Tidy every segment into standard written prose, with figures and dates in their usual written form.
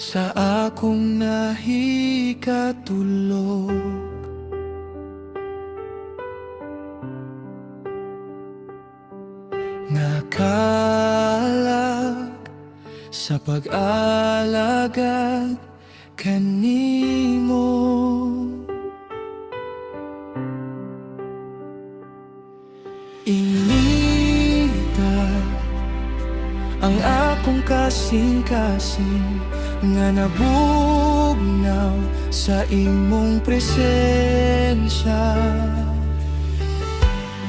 sa akong nahikatulog. Nakalag sa pag-alagad kanimo. Inita ang akong kasing-kasing nga nabugnaw sa imong presensya.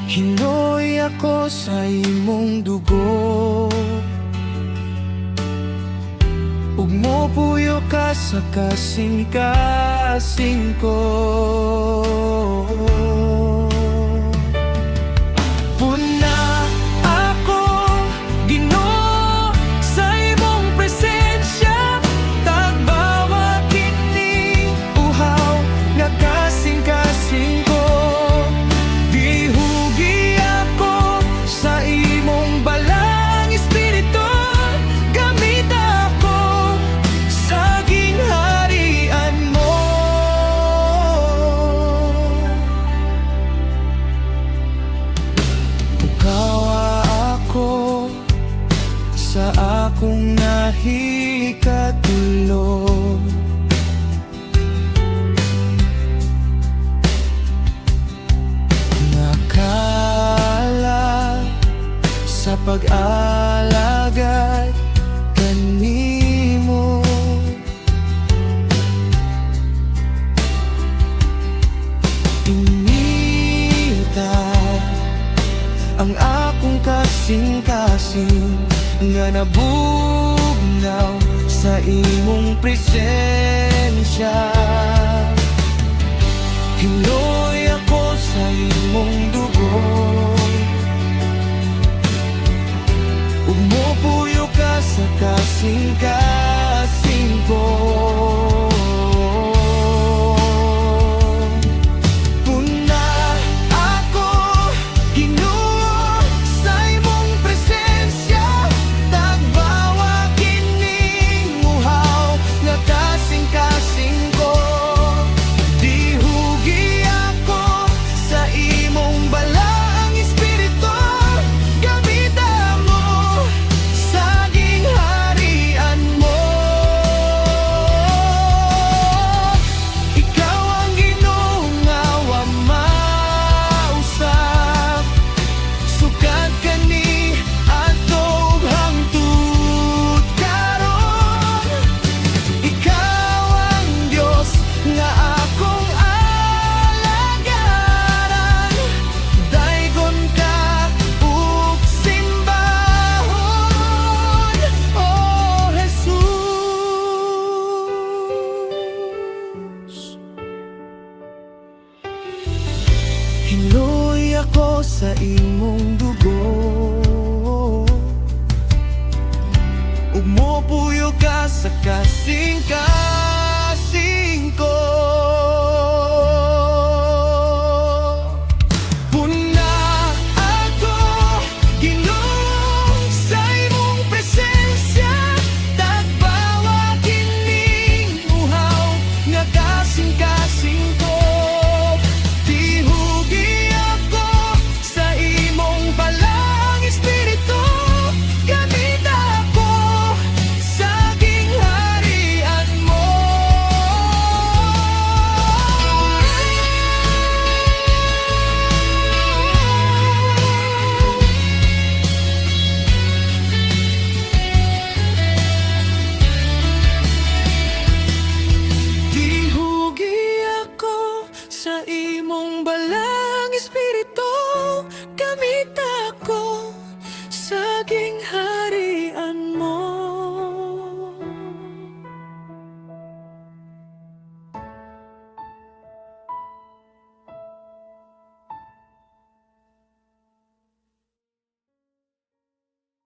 Hinoy ako sa imong dugo, ug mopuyo ka sa kasing-kasing ko. Puna ako, Ginoo, sa imong presensya, tagbawa kini uhaw nga kasing-kasing ko. Dihugi ako sa imong balang espiritu, gamit ako sa gingharian mo. Ukawa ako sa akong nahikatulog. Nakala sa pag-alagad kanimo. Inita ang akong kasing-kasing nga nabugnaw sa imong presensya. Hinoy ako sa imong dugo, umupuyo ka sa kasing-kasing ko. Puna ako, Ginoo, sa imong presensya, tagbawa kining uhaw nga kasing-kasing ko. Dihugi ako sa imong balang espiritu, gamita mo sa gingharian mo. Ikaw ang Ginoo nga wa mausap, sukat kani adtong hangtod karon. Ikaw ang Dios nga akong alagaran, daygon ka ug simbahon, oh Jesus. Hinoy ako sa imong dugo, ug mopuyo ka sa kasing-kasing